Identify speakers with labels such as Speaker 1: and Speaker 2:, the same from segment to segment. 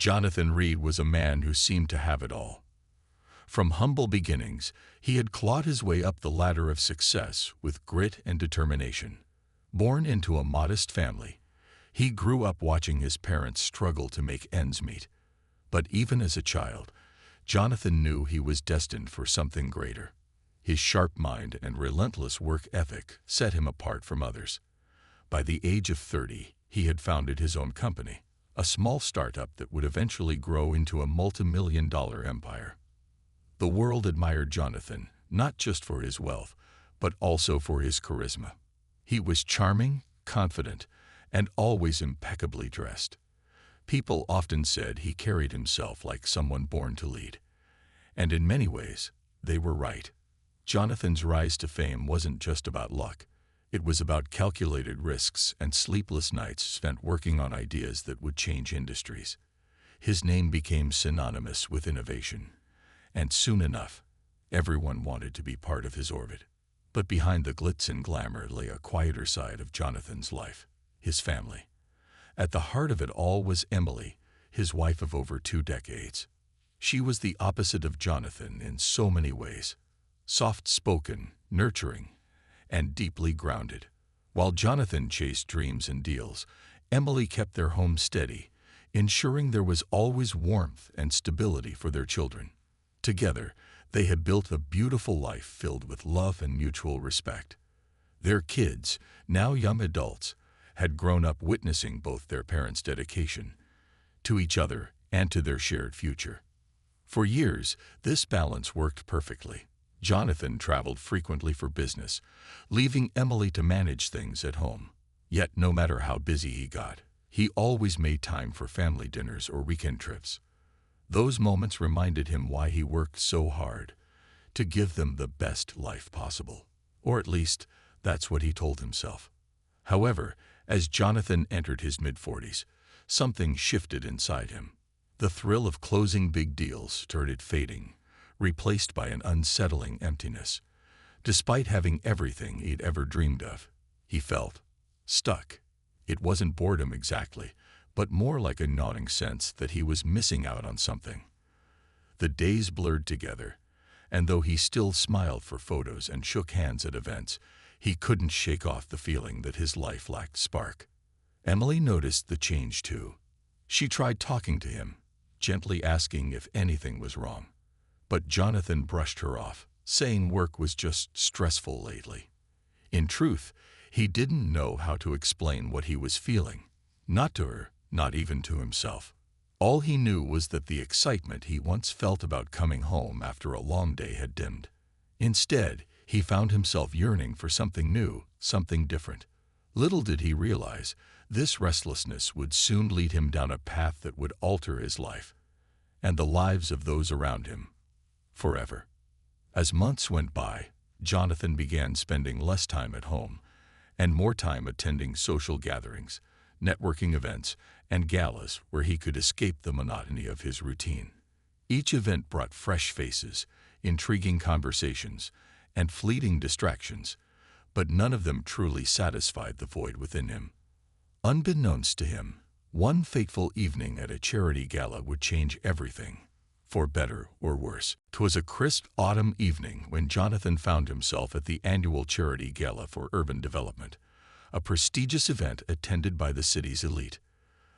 Speaker 1: Jonathan Reed was a man who seemed to have it all. From humble beginnings, he had clawed his way up the ladder of success with grit and determination. Born into a modest family, he grew up watching his parents struggle to make ends meet. But even as a child, Jonathan knew he was destined for something greater. His sharp mind and relentless work ethic set him apart from others. By the age of 30, he had founded his own company, a small startup that would eventually grow into a multi-million-dollar empire. The world admired Jonathan, not just for his wealth, but also for his charisma. He was charming, confident, and always impeccably dressed. People often said he carried himself like someone born to lead. And in many ways, they were right. Jonathan's rise to fame wasn't just about luck. It was about calculated risks and sleepless nights spent working on ideas that would change industries. His name became synonymous with innovation. And soon enough, everyone wanted to be part of his orbit. But behind the glitz and glamour lay a quieter side of Jonathan's life, his family. At the heart of it all was Emily, his wife of over 2 decades. She was the opposite of Jonathan in so many ways. Soft-spoken, nurturing, and deeply grounded. While Jonathan chased dreams and deals, Emily kept their home steady, ensuring there was always warmth and stability for their children. Together, they had built a beautiful life filled with love and mutual respect. Their kids, now young adults, had grown up witnessing both their parents' dedication to each other and to their shared future. For years, this balance worked perfectly. Jonathan traveled frequently for business, leaving Emily to manage things at home. Yet no matter how busy he got, he always made time for family dinners or weekend trips. Those moments reminded him why he worked so hard, to give them the best life possible. Or at least, that's what he told himself. However, as Jonathan entered his mid-40s, something shifted inside him. The thrill of closing big deals started fading, replaced by an unsettling emptiness. Despite having everything he'd ever dreamed of, he felt stuck. It wasn't boredom exactly, but more like a gnawing sense that he was missing out on something. The days blurred together, and though he still smiled for photos and shook hands at events, he couldn't shake off the feeling that his life lacked spark. Emily noticed the change too. She tried talking to him, gently asking if anything was wrong. But Jonathan brushed her off, saying work was just stressful lately. In truth, he didn't know how to explain what he was feeling. Not to her, not even to himself. All he knew was that the excitement he once felt about coming home after a long day had dimmed. Instead, he found himself yearning for something new, something different. Little did he realize, this restlessness would soon lead him down a path that would alter his life, and the lives of those around him, forever. As months went by, Jonathan began spending less time at home, and more time attending social gatherings, networking events, and galas where he could escape the monotony of his routine. Each event brought fresh faces, intriguing conversations, and fleeting distractions, but none of them truly satisfied the void within him. Unbeknownst to him, one fateful evening at a charity gala would change everything, for better or worse. 'Twas a crisp autumn evening when Jonathan found himself at the annual charity gala for urban development, a prestigious event attended by the city's elite.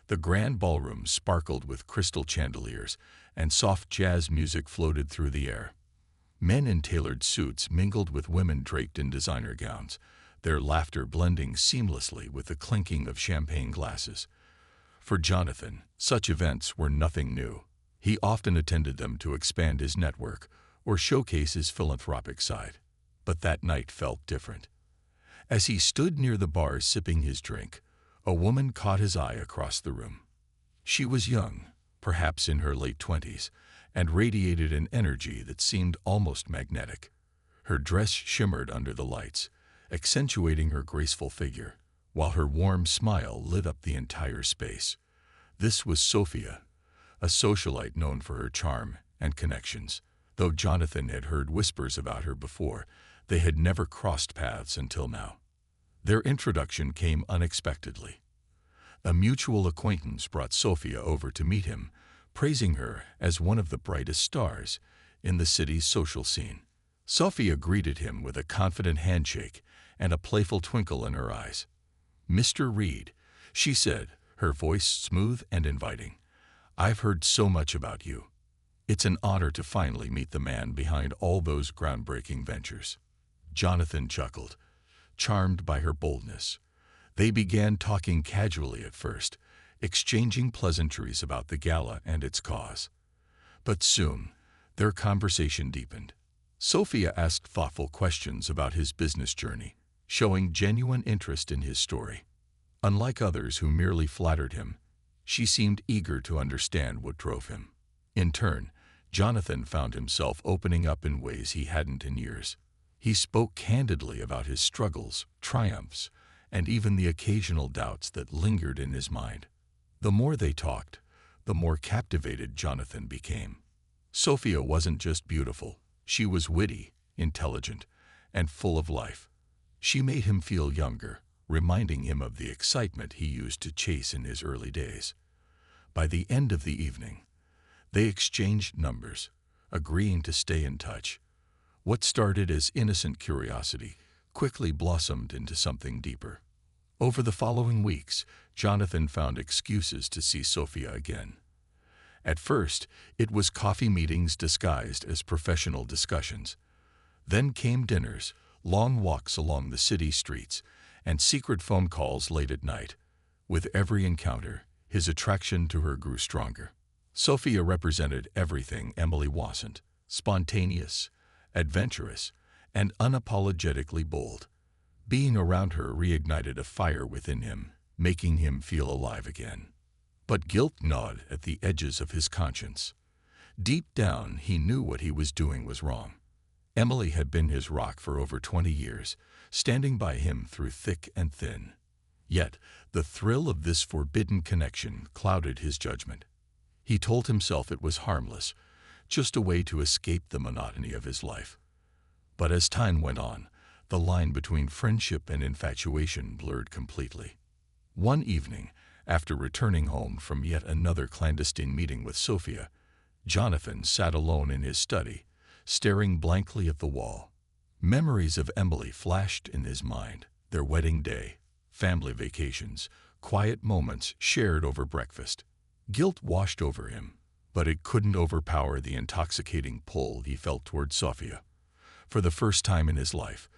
Speaker 1: The grand ballroom sparkled with crystal chandeliers, and soft jazz music floated through the air. Men in tailored suits mingled with women draped in designer gowns, their laughter blending seamlessly with the clinking of champagne glasses. For Jonathan, such events were nothing new. He often attended them to expand his network or showcase his philanthropic side. But that night felt different. As he stood near the bar sipping his drink, a woman caught his eye across the room. She was young, perhaps in her late 20s, and radiated an energy that seemed almost magnetic. Her dress shimmered under the lights, accentuating her graceful figure, while her warm smile lit up the entire space. This was Sophia, a socialite known for her charm and connections. Though Jonathan had heard whispers about her before, they had never crossed paths until now. Their introduction came unexpectedly. A mutual acquaintance brought Sophia over to meet him, praising her as one of the brightest stars in the city's social scene. Sophia greeted him with a confident handshake and a playful twinkle in her eyes. "Mr. Reed," she said, her voice smooth and inviting, "I've heard so much about you. It's an honor to finally meet the man behind all those groundbreaking ventures." Jonathan chuckled, charmed by her boldness. They began talking casually at first, exchanging pleasantries about the gala and its cause. But soon, their conversation deepened. Sophia asked thoughtful questions about his business journey, showing genuine interest in his story. Unlike others who merely flattered him, she seemed eager to understand what drove him. In turn, Jonathan found himself opening up in ways he hadn't in years. He spoke candidly about his struggles, triumphs, and even the occasional doubts that lingered in his mind. The more they talked, the more captivated Jonathan became. Sophia wasn't just beautiful, she was witty, intelligent, and full of life. She made him feel younger, reminding him of the excitement he used to chase in his early days. By the end of the evening, they exchanged numbers, agreeing to stay in touch. What started as innocent curiosity quickly blossomed into something deeper. Over the following weeks, Jonathan found excuses to see Sophia again. At first, it was coffee meetings disguised as professional discussions. Then came dinners, long walks along the city streets, and secret phone calls late at night. With every encounter, his attraction to her grew stronger. Sophia represented everything Emily wasn't: spontaneous, adventurous, and unapologetically bold. Being around her reignited a fire within him, making him feel alive again. But guilt gnawed at the edges of his conscience. Deep down, he knew what he was doing was wrong. Emily had been his rock for over 20 years, standing by him through thick and thin. Yet, the thrill of this forbidden connection clouded his judgment. He told himself it was harmless, just a way to escape the monotony of his life. But as time went on, the line between friendship and infatuation blurred completely. One evening, after returning home from yet another clandestine meeting with Sophia, Jonathan sat alone in his study, staring blankly at the wall. Memories of Emily flashed in his mind: their wedding day, family vacations, quiet moments shared over breakfast. Guilt washed over him, but it couldn't overpower the intoxicating pull he felt toward Sophia. For the first time in his life,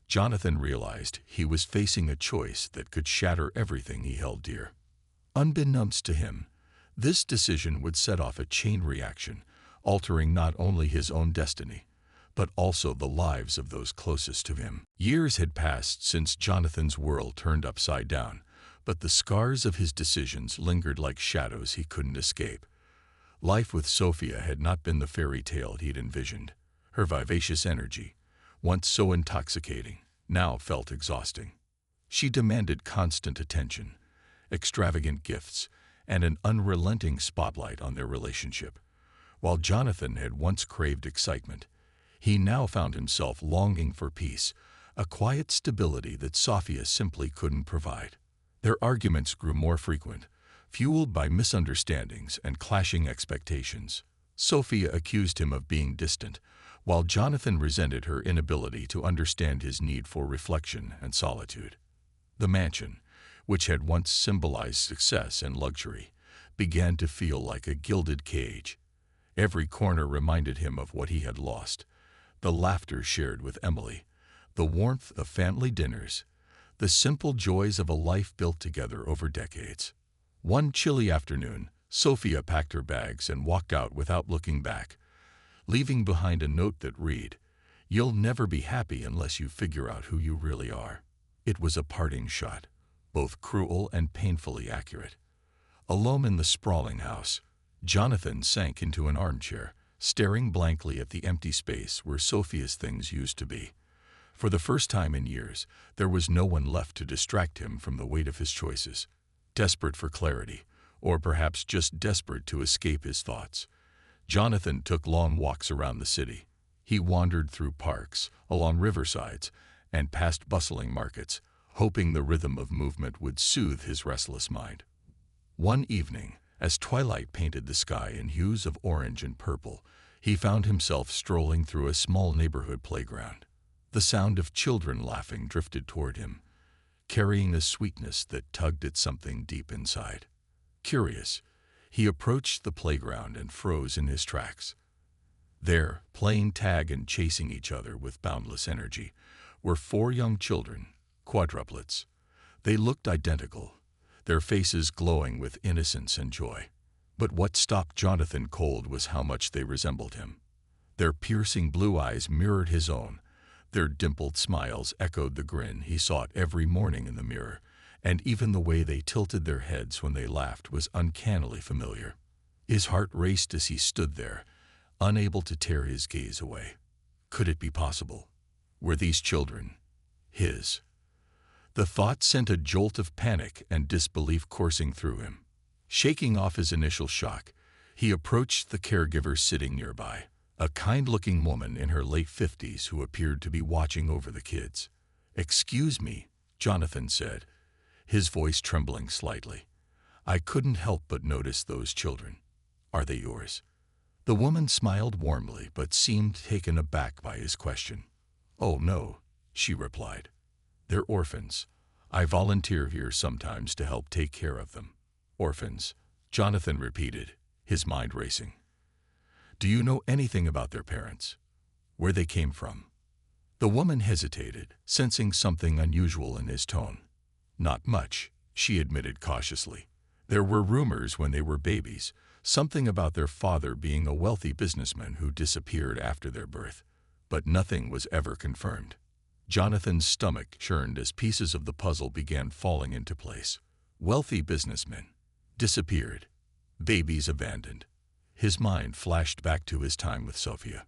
Speaker 1: Jonathan realized he was facing a choice that could shatter everything he held dear. Unbeknownst to him, this decision would set off a chain reaction, altering not only his own destiny, but also the lives of those closest to him. Years had passed since Jonathan's world turned upside down, but the scars of his decisions lingered like shadows he couldn't escape. Life with Sophia had not been the fairy tale he'd envisioned. Her vivacious energy, once so intoxicating, now felt exhausting. She demanded constant attention, extravagant gifts, and an unrelenting spotlight on their relationship. While Jonathan had once craved excitement, he now found himself longing for peace, a quiet stability that Sophia simply couldn't provide. Their arguments grew more frequent, fueled by misunderstandings and clashing expectations. Sophia accused him of being distant, while Jonathan resented her inability to understand his need for reflection and solitude. The mansion, which had once symbolized success and luxury, began to feel like a gilded cage. Every corner reminded him of what he had lost: the laughter shared with Emily, the warmth of family dinners, the simple joys of a life built together over decades. One chilly afternoon, Sophia packed her bags and walked out without looking back, leaving behind a note that read, "You'll never be happy unless you figure out who you really are." It was a parting shot, both cruel and painfully accurate. Alone in the sprawling house, Jonathan sank into an armchair, staring blankly at the empty space where Sophia's things used to be. For the first time in years, there was no one left to distract him from the weight of his choices. Desperate for clarity, or perhaps just desperate to escape his thoughts, Jonathan took long walks around the city. He wandered through parks, along riversides, and past bustling markets, hoping the rhythm of movement would soothe his restless mind. One evening, As twilight painted the sky in hues of orange and purple, he found himself strolling through a small neighborhood playground. The sound of children laughing drifted toward him, carrying a sweetness that tugged at something deep inside. Curious, he approached the playground and froze in his tracks. There, playing tag and chasing each other with boundless energy, were 4 young children, quadruplets. They looked identical, their faces glowing with innocence and joy. But what stopped Jonathan cold was how much they resembled him. Their piercing blue eyes mirrored his own. Their dimpled smiles echoed the grin he sought every morning in the mirror, and even the way they tilted their heads when they laughed was uncannily familiar. His heart raced as he stood there, unable to tear his gaze away. Could it be possible? Were these children his? The thought sent a jolt of panic and disbelief coursing through him. Shaking off his initial shock, he approached the caregiver sitting nearby, a kind-looking woman in her late 50s who appeared to be watching over the kids. "Excuse me," Jonathan said, his voice trembling slightly. "I couldn't help but notice those children. Are they yours?" The woman smiled warmly but seemed taken aback by his question. "Oh, no," she replied. "They're orphans. I volunteer here sometimes to help take care of them." "Orphans," Jonathan repeated, his mind racing. "Do you know anything about their parents? Where they came from?" The woman hesitated, sensing something unusual in his tone. "Not much," she admitted cautiously. "There were rumors when they were babies, something about their father being a wealthy businessman who disappeared after their birth, but nothing was ever confirmed." Jonathan's stomach churned as pieces of the puzzle began falling into place. Wealthy businessmen, disappeared, babies abandoned. His mind flashed back to his time with Sophia.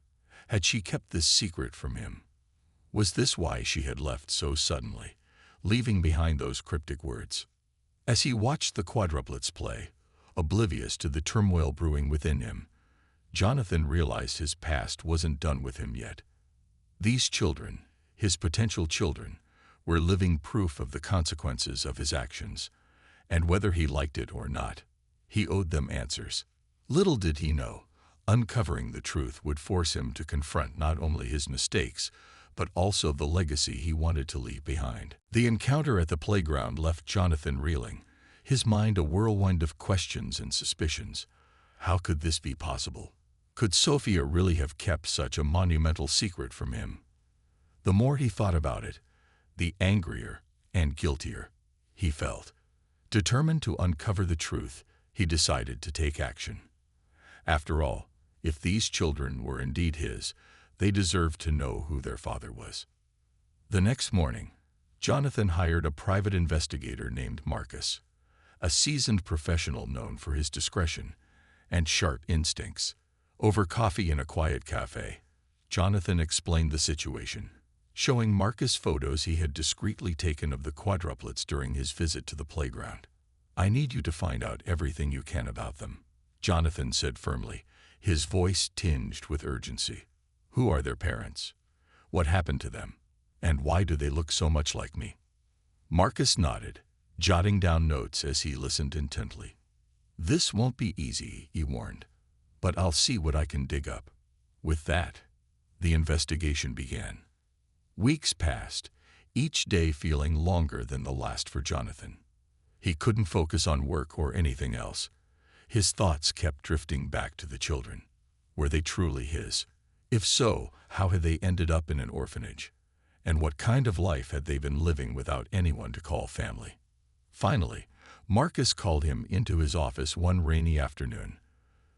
Speaker 1: Had she kept this secret from him? Was this why she had left so suddenly, leaving behind those cryptic words? As he watched the quadruplets play, oblivious to the turmoil brewing within him, Jonathan realized his past wasn't done with him yet. These children, his potential children, were living proof of the consequences of his actions, and whether he liked it or not, he owed them answers. Little did he know, uncovering the truth would force him to confront not only his mistakes, but also the legacy he wanted to leave behind. The encounter at the playground left Jonathan reeling, his mind a whirlwind of questions and suspicions. How could this be possible? Could Sophia really have kept such a monumental secret from him? The more he thought about it, the angrier and guiltier he felt. Determined to uncover the truth, he decided to take action. After all, if these children were indeed his, they deserved to know who their father was. The next morning, Jonathan hired a private investigator named Marcus, a seasoned professional known for his discretion and sharp instincts. Over coffee in a quiet cafe, Jonathan explained the situation, showing Marcus photos he had discreetly taken of the quadruplets during his visit to the playground. "I need you to find out everything you can about them," Jonathan said firmly, his voice tinged with urgency. "Who are their parents? What happened to them? And why do they look so much like me?" Marcus nodded, jotting down notes as he listened intently. "This won't be easy," he warned, "but I'll see what I can dig up." With that, the investigation began. Weeks passed, each day feeling longer than the last for Jonathan. He couldn't focus on work or anything else. His thoughts kept drifting back to the children. Were they truly his? If so, how had they ended up in an orphanage? And what kind of life had they been living without anyone to call family? Finally, Marcus called him into his office one rainy afternoon.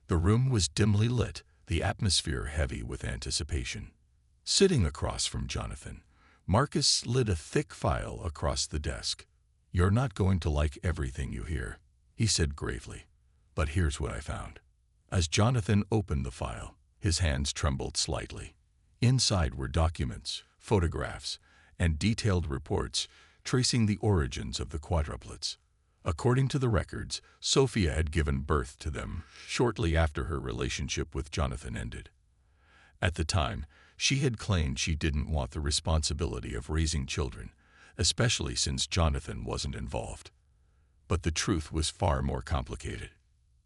Speaker 1: The room was dimly lit, the atmosphere heavy with anticipation. Sitting across from Jonathan, Marcus slid a thick file across the desk. "You're not going to like everything you hear," he said gravely, "but here's what I found." As Jonathan opened the file, his hands trembled slightly. Inside were documents, photographs, and detailed reports tracing the origins of the quadruplets. According to the records, Sophia had given birth to them shortly after her relationship with Jonathan ended. At the time, she had claimed she didn't want the responsibility of raising children, especially since Jonathan wasn't involved. But the truth was far more complicated.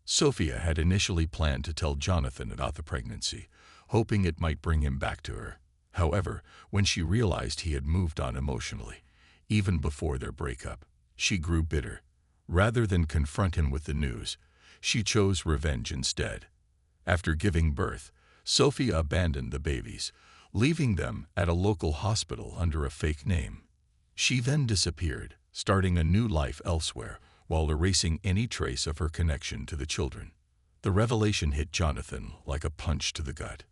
Speaker 1: Sophia had initially planned to tell Jonathan about the pregnancy, hoping it might bring him back to her. However, when she realized he had moved on emotionally, even before their breakup, she grew bitter. Rather than confront him with the news, she chose revenge instead. After giving birth, Sophia abandoned the babies, leaving them at a local hospital under a fake name. She then disappeared, starting a new life elsewhere, while erasing any trace of her connection to the children. The revelation hit Jonathan like a punch to the gut.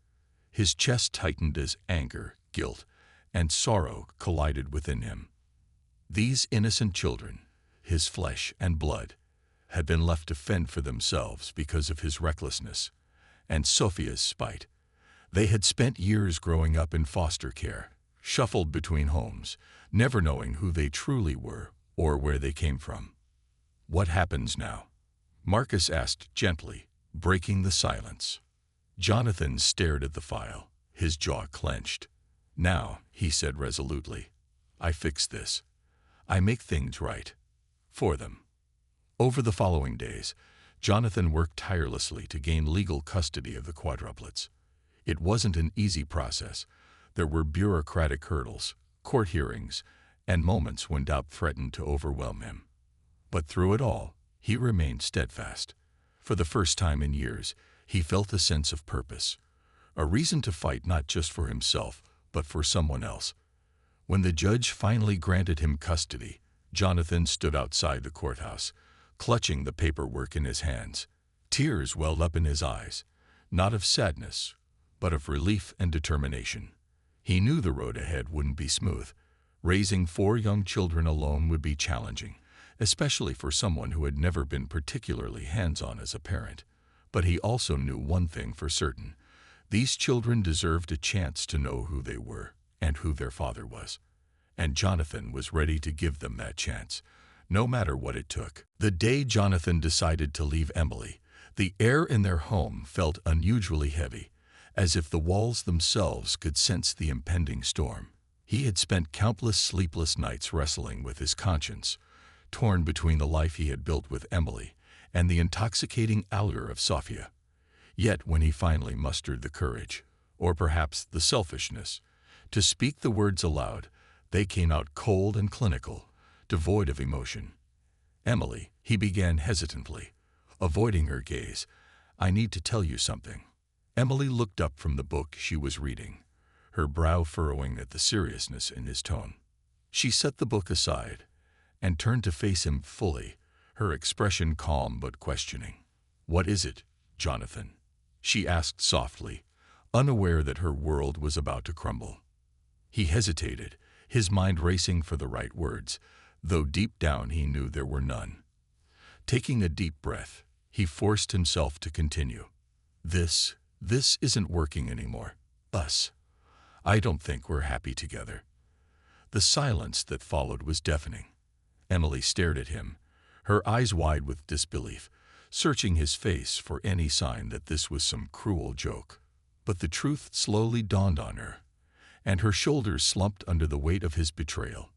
Speaker 1: His chest tightened as anger, guilt, and sorrow collided within him. These innocent children, his flesh and blood, had been left to fend for themselves because of his recklessness and Sophia's spite. They had spent years growing up in foster care, shuffled between homes, never knowing who they truly were or where they came from. "What happens now?" Marcus asked gently, breaking the silence. Jonathan stared at the file, his jaw clenched. "Now," he said resolutely, "I fix this. I make things right. For them." Over the following days, Jonathan worked tirelessly to gain legal custody of the quadruplets. It wasn't an easy process. There were bureaucratic hurdles, court hearings, and moments when doubt threatened to overwhelm him. But through it all, he remained steadfast. For the first time in years, he felt a sense of purpose, a reason to fight not just for himself, but for someone else. When the judge finally granted him custody, Jonathan stood outside the courthouse, clutching the paperwork in his hands. Tears welled up in his eyes, not of sadness, but of relief and determination. He knew the road ahead wouldn't be smooth. Raising 4 young children alone would be challenging, especially for someone who had never been particularly hands-on as a parent. But he also knew one thing for certain: these children deserved a chance to know who they were and who their father was. And Jonathan was ready to give them that chance, no matter what it took. The day Jonathan decided to leave Emily, the air in their home felt unusually heavy, as if the walls themselves could sense the impending storm. He had spent countless sleepless nights wrestling with his conscience, torn between the life he had built with Emily and the intoxicating allure of Sophia. Yet when he finally mustered the courage, or perhaps the selfishness, to speak the words aloud, they came out cold and clinical, devoid of emotion. "Emily," he began hesitantly, avoiding her gaze, "I need to tell you something." Emily looked up from the book she was reading, her brow furrowing at the seriousness in his tone. She set the book aside and turned to face him fully, her expression calm but questioning. "What is it, Jonathan?" she asked softly, unaware that her world was about to crumble. He hesitated, his mind racing for the right words, though deep down he knew there were none. Taking a deep breath, he forced himself to continue. This isn't working anymore. Us. I don't think we're happy together." The silence that followed was deafening. Emily stared at him, her eyes wide with disbelief, searching his face for any sign that this was some cruel joke. But the truth slowly dawned on her, and her shoulders slumped under the weight of his betrayal.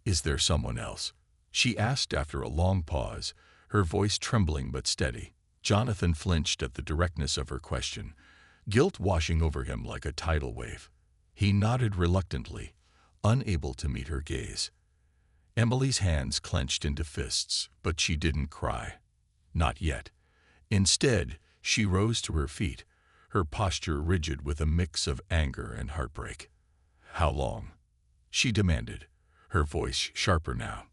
Speaker 1: "Is there someone else?" she asked after a long pause, her voice trembling but steady. Jonathan flinched at the directness of her question, guilt washing over him like a tidal wave. He nodded reluctantly, unable to meet her gaze. Emily's hands clenched into fists, but she didn't cry. Not yet. Instead, she rose to her feet, her posture rigid with a mix of anger and heartbreak. "How long?" she demanded, her voice sharper now.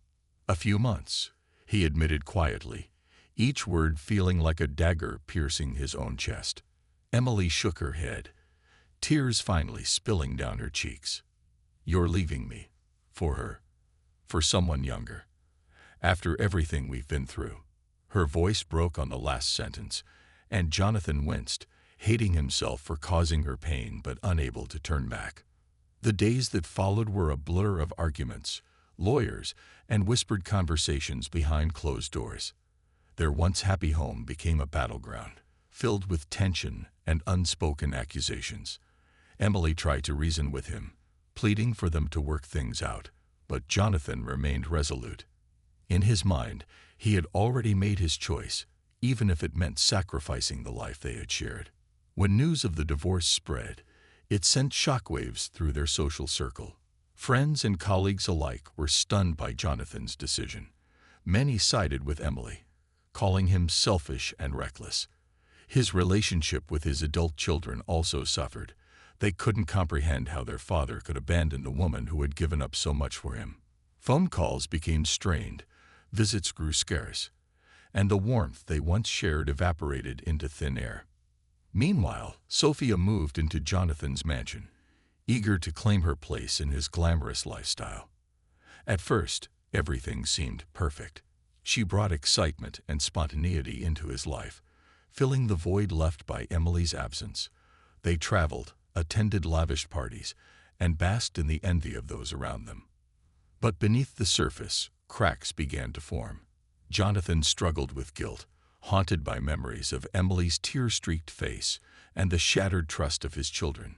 Speaker 1: "A few months," he admitted quietly, each word feeling like a dagger piercing his own chest. Emily shook her head, tears finally spilling down her cheeks. "You're leaving me. For her. For someone younger. After everything we've been through." Her voice broke on the last sentence, and Jonathan winced, hating himself for causing her pain but unable to turn back. The days that followed were a blur of arguments, lawyers, and whispered conversations behind closed doors. Their once happy home became a battleground, filled with tension and unspoken accusations. Emily tried to reason with him, pleading for them to work things out, but Jonathan remained resolute. In his mind, he had already made his choice, even if it meant sacrificing the life they had shared. When news of the divorce spread, it sent shockwaves through their social circle. Friends and colleagues alike were stunned by Jonathan's decision. Many sided with Emily, calling him selfish and reckless. His relationship with his adult children also suffered. They couldn't comprehend how their father could abandon the woman who had given up so much for him. Phone calls became strained, visits grew scarce, and the warmth they once shared evaporated into thin air. Meanwhile, Sophia moved into Jonathan's mansion, eager to claim her place in his glamorous lifestyle. At first, everything seemed perfect. She brought excitement and spontaneity into his life, filling the void left by Emily's absence. They traveled, attended lavish parties, and basked in the envy of those around them. But beneath the surface, cracks began to form. Jonathan struggled with guilt, haunted by memories of Emily's tear-streaked face and the shattered trust of his children.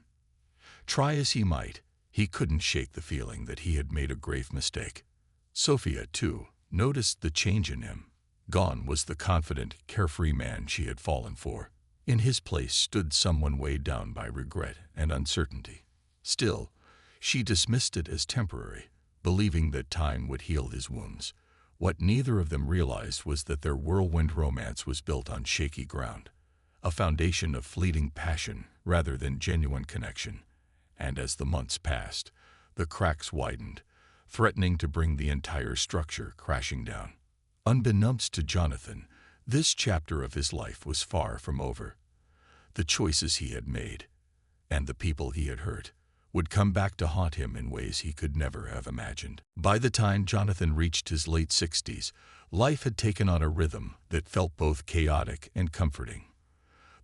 Speaker 1: Try as he might, he couldn't shake the feeling that he had made a grave mistake. Sophia, too, noticed the change in him. Gone was the confident, carefree man she had fallen for. In his place stood someone weighed down by regret and uncertainty. Still, she dismissed it as temporary, believing that time would heal his wounds. What neither of them realized was that their whirlwind romance was built on shaky ground, a foundation of fleeting passion rather than genuine connection. And as the months passed, the cracks widened, threatening to bring the entire structure crashing down. Unbeknownst to Jonathan, this chapter of his life was far from over. The choices he had made, and the people he had hurt, would come back to haunt him in ways he could never have imagined. By the time Jonathan reached his late 60s, life had taken on a rhythm that felt both chaotic and comforting.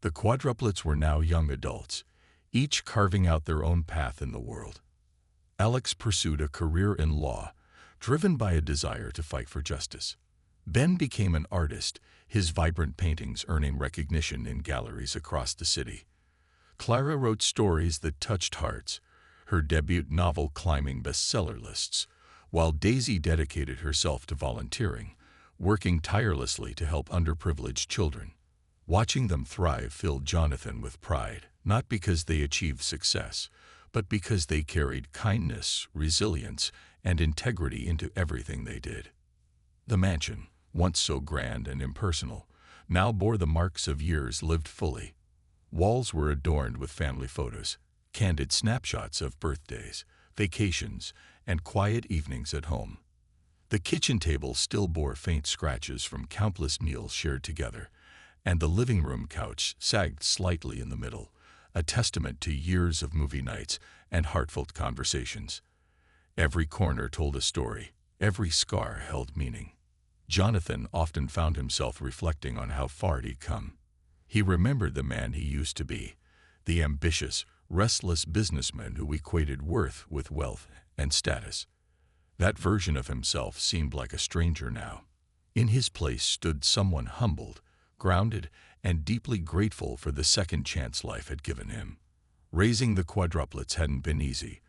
Speaker 1: The Quadruplets were now young adults, each carving out their own path in the world. Alex pursued a career in law, driven by a desire to fight for justice. Ben became an artist, his vibrant paintings earning recognition in galleries across the city. Clara wrote stories that touched hearts, her debut novel climbing bestseller lists, while Daisy dedicated herself to volunteering, working tirelessly to help underprivileged children. Watching them thrive filled Jonathan with pride, not because they achieved success, but because they carried kindness, resilience, and integrity into everything they did. The mansion, once so grand and impersonal, now bore the marks of years lived fully. Walls were adorned with family photos, candid snapshots of birthdays, vacations, and quiet evenings at home. The kitchen table still bore faint scratches from countless meals shared together, and the living room couch sagged slightly in the middle, a testament to years of movie nights and heartfelt conversations. Every corner told a story, every scar held meaning. Jonathan often found himself reflecting on how far he'd come. He remembered the man he used to be, the ambitious, restless businessman who equated worth with wealth and status. That version of himself seemed like a stranger now. In his place stood someone humbled, grounded, and deeply grateful for the second chance life had given him. Raising the Quadruplets hadn't been easy,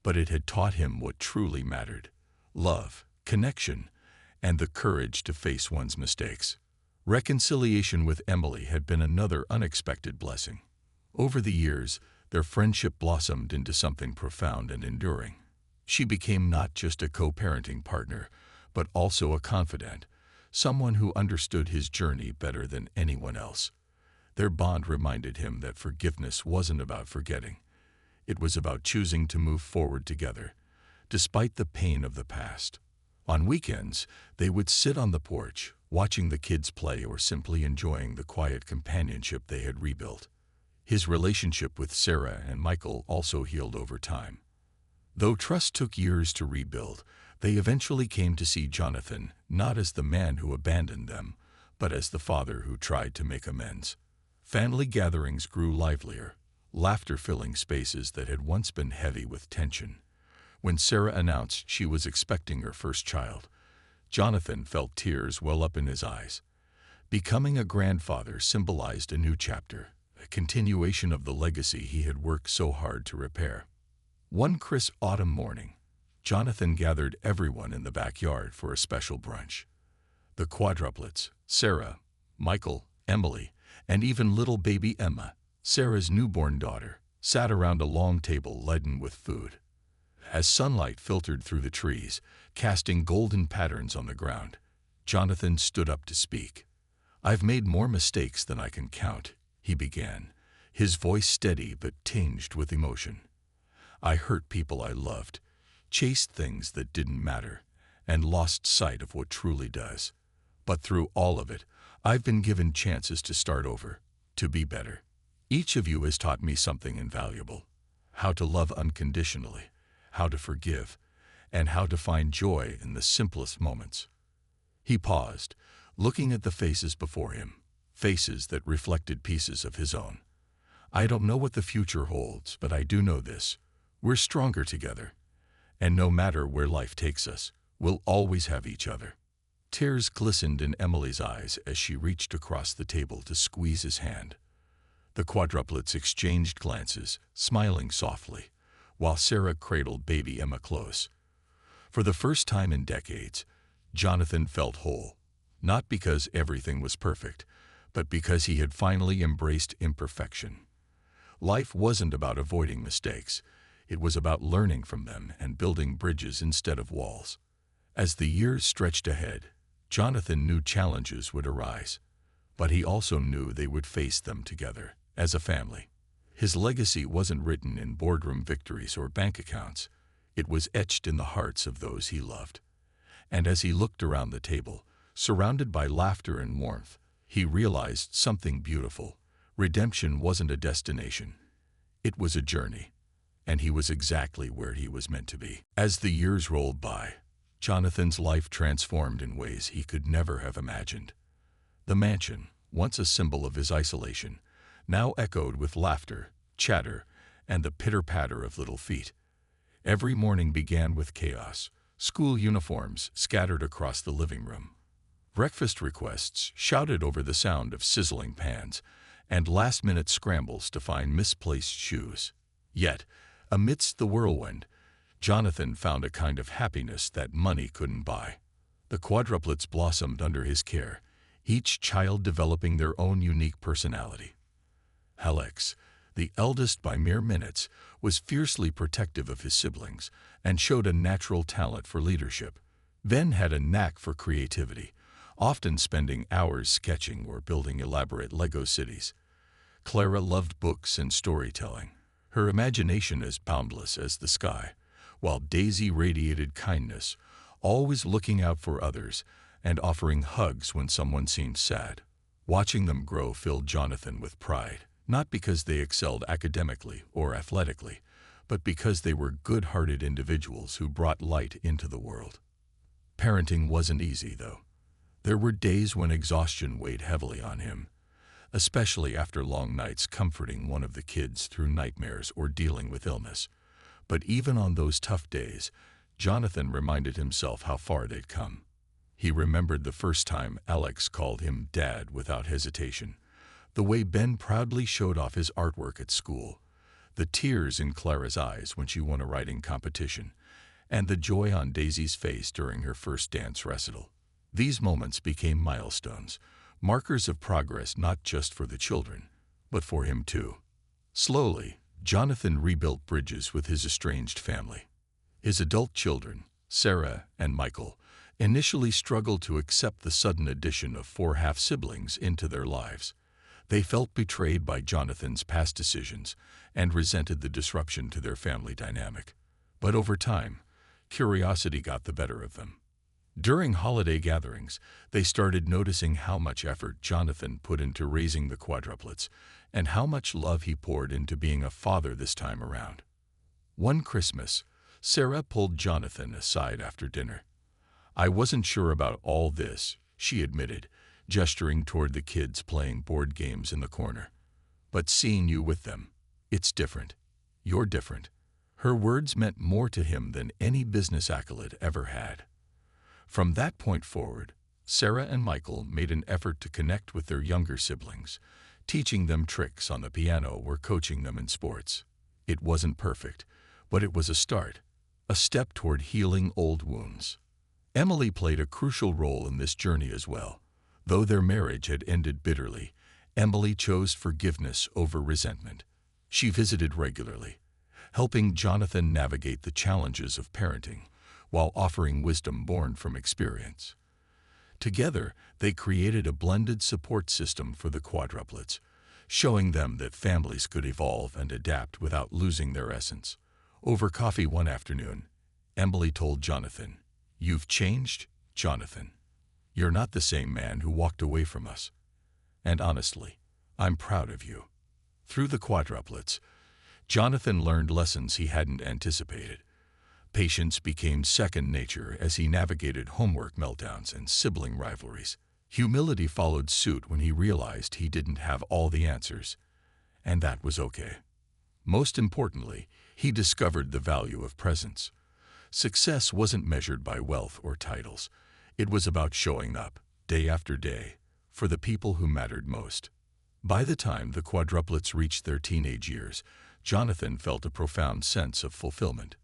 Speaker 1: but it had taught him what truly mattered: love, connection, and the courage to face one's mistakes. Reconciliation with Emily had been another unexpected blessing. Over the years, their friendship blossomed into something profound and enduring. She became not just a co-parenting partner, but also a confidant, someone who understood his journey better than anyone else. Their bond reminded him that forgiveness wasn't about forgetting. It was about choosing to move forward together, despite the pain of the past. On weekends, they would sit on the porch, watching the kids play or simply enjoying the quiet companionship they had rebuilt. His relationship with Sarah and Michael also healed over time. Though trust took years to rebuild, they eventually came to see Jonathan not as the man who abandoned them, but as the father who tried to make amends. Family gatherings grew livelier, laughter filling spaces that had once been heavy with tension. When Sarah announced she was expecting her first child, Jonathan felt tears well up in his eyes. Becoming a grandfather symbolized a new chapter, a continuation of the legacy he had worked so hard to repair. One crisp autumn morning, Jonathan gathered everyone in the backyard for a special brunch. The Quadruplets, Sarah, Michael, Emily, and even little baby Emma, Sarah's newborn daughter, sat around a long table laden with food. As sunlight filtered through the trees, casting golden patterns on the ground, Jonathan stood up to speak. "I've made more mistakes than I can count," he began, his voice steady but tinged with emotion. "I hurt people I loved, chased things that didn't matter, and lost sight of what truly does. But through all of it, I've been given chances to start over, to be better. Each of you has taught me something invaluable: how to love unconditionally, how to forgive, and how to find joy in the simplest moments." He paused, looking at the faces before him, faces that reflected pieces of his own. "I don't know what the future holds, but I do know this: we're stronger together. And no matter where life takes us, we'll always have each other." Tears glistened in Emily's eyes as she reached across the table to squeeze his hand. The quadruplets exchanged glances, smiling softly, while Sarah cradled baby Emma close. For the first time in decades, Jonathan felt whole, not because everything was perfect, but because he had finally embraced imperfection. Life wasn't about avoiding mistakes. It was about learning from them and building bridges instead of walls. As the years stretched ahead, Jonathan knew challenges would arise, but he also knew they would face them together, as a family. His legacy wasn't written in boardroom victories or bank accounts. It was etched in the hearts of those he loved. And as he looked around the table, surrounded by laughter and warmth, he realized something beautiful. Redemption wasn't a destination. It was a journey, and he was exactly where he was meant to be. As the years rolled by, Jonathan's life transformed in ways he could never have imagined. The mansion, once a symbol of his isolation, now echoed with laughter, chatter, and the pitter-patter of little feet. Every morning began with chaos: school uniforms scattered across the living room, breakfast requests shouted over the sound of sizzling pans, and last-minute scrambles to find misplaced shoes. Yet, amidst the whirlwind, Jonathan found a kind of happiness that money couldn't buy. The quadruplets blossomed under his care, each child developing their own unique personality. Alex, the eldest by mere minutes, was fiercely protective of his siblings and showed a natural talent for leadership. Ben had a knack for creativity, often spending hours sketching or building elaborate Lego cities. Clara loved books and storytelling, her imagination as boundless as the sky, while Daisy radiated kindness, always looking out for others and offering hugs when someone seemed sad. Watching them grow filled Jonathan with pride, not because they excelled academically or athletically, but because they were good-hearted individuals who brought light into the world. Parenting wasn't easy, though. There were days when exhaustion weighed heavily on him, especially after long nights comforting one of the kids through nightmares or dealing with illness. But even on those tough days, Jonathan reminded himself how far they'd come. He remembered the first time Alex called him Dad without hesitation, the way Ben proudly showed off his artwork at school, the tears in Clara's eyes when she won a writing competition, and the joy on Daisy's face during her first dance recital. These moments became milestones, markers of progress not just for the children, but for him too. Slowly, Jonathan rebuilt bridges with his estranged family. His adult children, Sarah and Michael, initially struggled to accept the sudden addition of 4 half-siblings into their lives. They felt betrayed by Jonathan's past decisions and resented the disruption to their family dynamic. But over time, curiosity got the better of them. During holiday gatherings, they started noticing how much effort Jonathan put into raising the quadruplets and how much love he poured into being a father this time around. One Christmas, Sarah pulled Jonathan aside after dinner. "I wasn't sure about all this," she admitted, gesturing toward the kids playing board games in the corner. "But seeing you with them, it's different. You're different." Her words meant more to him than any business accolade ever had. From that point forward, Sarah and Michael made an effort to connect with their younger siblings, teaching them tricks on the piano or coaching them in sports. It wasn't perfect, but it was a start, a step toward healing old wounds. Emily played a crucial role in this journey as well. Though their marriage had ended bitterly, Emily chose forgiveness over resentment. She visited regularly, helping Jonathan navigate the challenges of parenting while offering wisdom born from experience. Together, they created a blended support system for the quadruplets, showing them that families could evolve and adapt without losing their essence. Over coffee one afternoon, Emily told Jonathan, "You've changed, Jonathan. You're not the same man who walked away from us. And honestly, I'm proud of you." Through the quadruplets, Jonathan learned lessons he hadn't anticipated. Patience became second nature as he navigated homework meltdowns and sibling rivalries. Humility followed suit when he realized he didn't have all the answers, and that was okay. Most importantly, he discovered the value of presence. Success wasn't measured by wealth or titles. It was about showing up, day after day, for the people who mattered most. By the time the quadruplets reached their teenage years, Jonathan felt a profound sense of fulfillment.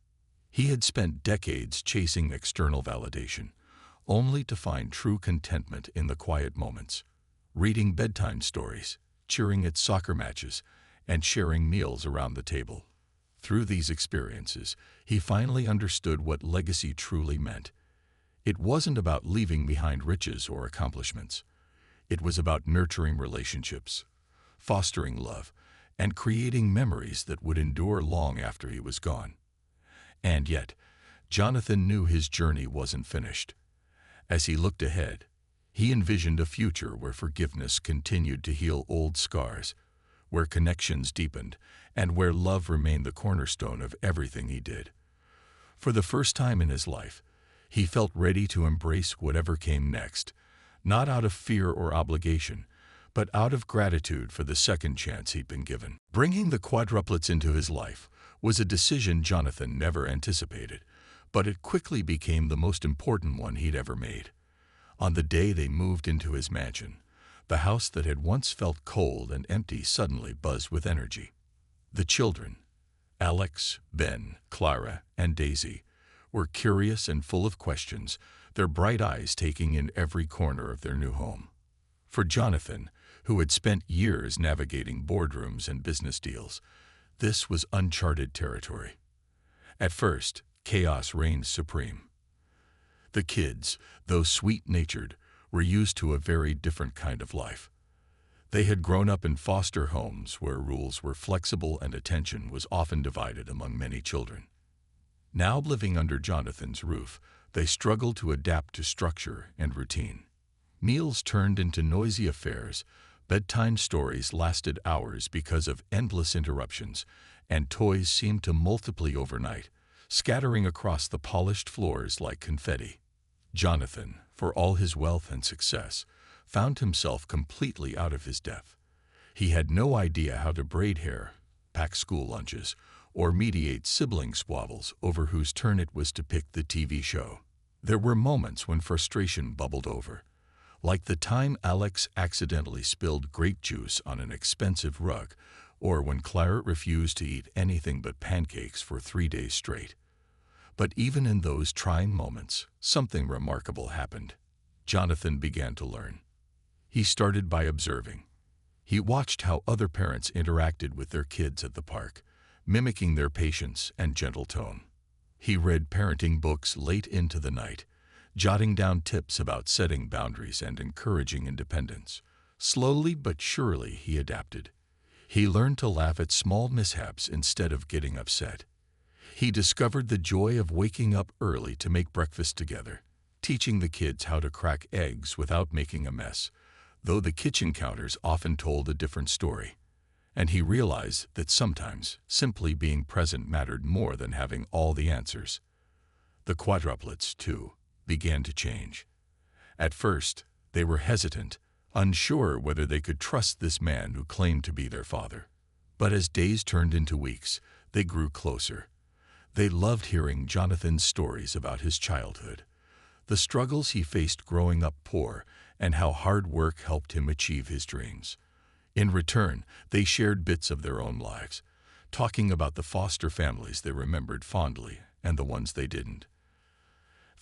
Speaker 1: He had spent decades chasing external validation, only to find true contentment in the quiet moments, reading bedtime stories, cheering at soccer matches, and sharing meals around the table. Through these experiences, he finally understood what legacy truly meant. It wasn't about leaving behind riches or accomplishments. It was about nurturing relationships, fostering love, and creating memories that would endure long after he was gone. And yet, Jonathan knew his journey wasn't finished. As he looked ahead, he envisioned a future where forgiveness continued to heal old scars, where connections deepened, and where love remained the cornerstone of everything he did. For the first time in his life, he felt ready to embrace whatever came next, not out of fear or obligation, but out of gratitude for the second chance he'd been given. Bringing the quadruplets into his life was a decision Jonathan never anticipated, but it quickly became the most important one he'd ever made. On the day they moved into his mansion, the house that had once felt cold and empty suddenly buzzed with energy. The children, Alex, Ben, Clara, and Daisy, were curious and full of questions, their bright eyes taking in every corner of their new home. For Jonathan, who had spent years navigating boardrooms and business deals, this was uncharted territory. At first, chaos reigned supreme. The kids, though sweet-natured, were used to a very different kind of life. They had grown up in foster homes where rules were flexible and attention was often divided among many children. Now living under Jonathan's roof, they struggled to adapt to structure and routine. Meals turned into noisy affairs, bedtime stories lasted hours because of endless interruptions, and toys seemed to multiply overnight, scattering across the polished floors like confetti. Jonathan, for all his wealth and success, found himself completely out of his depth. He had no idea how to braid hair, pack school lunches, or mediate sibling squabbles over whose turn it was to pick the TV show. There were moments when frustration bubbled over, like the time Alex accidentally spilled grape juice on an expensive rug, or when Clara refused to eat anything but pancakes for 3 days straight. But even in those trying moments, something remarkable happened. Jonathan began to learn. He started by observing. He watched how other parents interacted with their kids at the park, mimicking their patience and gentle tone. He read parenting books late into the night, jotting down tips about setting boundaries and encouraging independence. Slowly but surely he adapted. He learned to laugh at small mishaps instead of getting upset. He discovered the joy of waking up early to make breakfast together, teaching the kids how to crack eggs without making a mess, though the kitchen counters often told a different story. And he realized that sometimes simply being present mattered more than having all the answers. The quadruplets, too, began to change. At first, they were hesitant, unsure whether they could trust this man who claimed to be their father. But as days turned into weeks, they grew closer. They loved hearing Jonathan's stories about his childhood, the struggles he faced growing up poor, and how hard work helped him achieve his dreams. In return, they shared bits of their own lives, talking about the foster families they remembered fondly and the ones they didn't.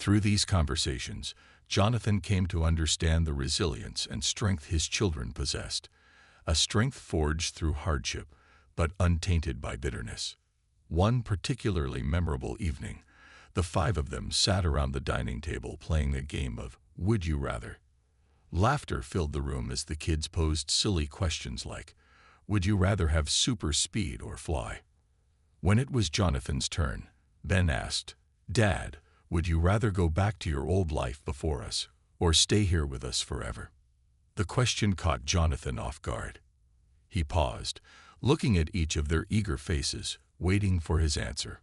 Speaker 1: Through these conversations, Jonathan came to understand the resilience and strength his children possessed, a strength forged through hardship, but untainted by bitterness. One particularly memorable evening, the five of them sat around the dining table playing a game of Would You Rather. Laughter filled the room as the kids posed silly questions like, would you rather have super speed or fly? When it was Jonathan's turn, Ben asked, Dad, would you rather go back to your old life before us, or stay here with us forever? The question caught Jonathan off guard. He paused, looking at each of their eager faces, waiting for his answer.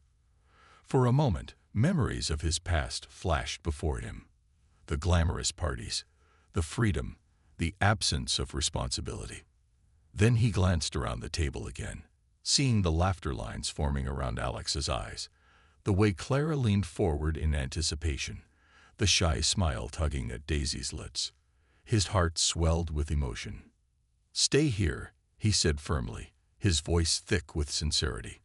Speaker 1: For a moment, memories of his past flashed before him. The glamorous parties, the freedom, the absence of responsibility. Then he glanced around the table again, seeing the laughter lines forming around Alex's eyes, the way Clara leaned forward in anticipation, the shy smile tugging at Daisy's lips. His heart swelled with emotion. Stay here, he said firmly, his voice thick with sincerity.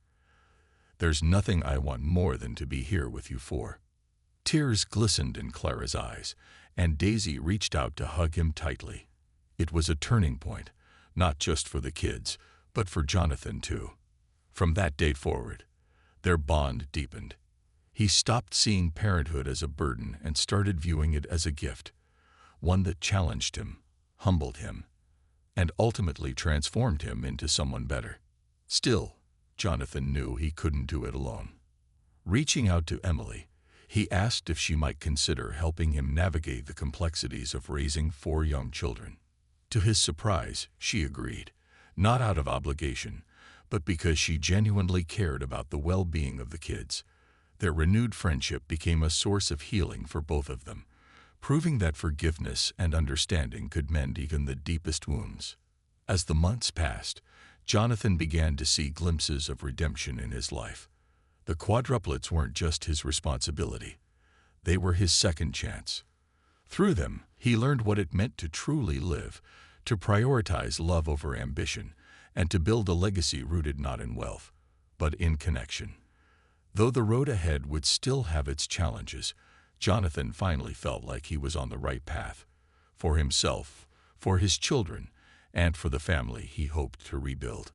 Speaker 1: There's nothing I want more than to be here with you four. Tears glistened in Clara's eyes, and Daisy reached out to hug him tightly. It was a turning point, not just for the kids, but for Jonathan too. From that day forward, their bond deepened. He stopped seeing parenthood as a burden and started viewing it as a gift, one that challenged him, humbled him, and ultimately transformed him into someone better. Still, Jonathan knew he couldn't do it alone. Reaching out to Emily, he asked if she might consider helping him navigate the complexities of raising 4 young children. To his surprise, she agreed, not out of obligation, but because she genuinely cared about the well-being of the kids. Their renewed friendship became a source of healing for both of them, proving that forgiveness and understanding could mend even the deepest wounds. As the months passed, Jonathan began to see glimpses of redemption in his life. The quadruplets weren't just his responsibility. They were his second chance. Through them, he learned what it meant to truly live, to prioritize love over ambition, and to build a legacy rooted not in wealth, but in connection. Though the road ahead would still have its challenges, Jonathan finally felt like he was on the right path, for himself, for his children, and for the family he hoped to rebuild.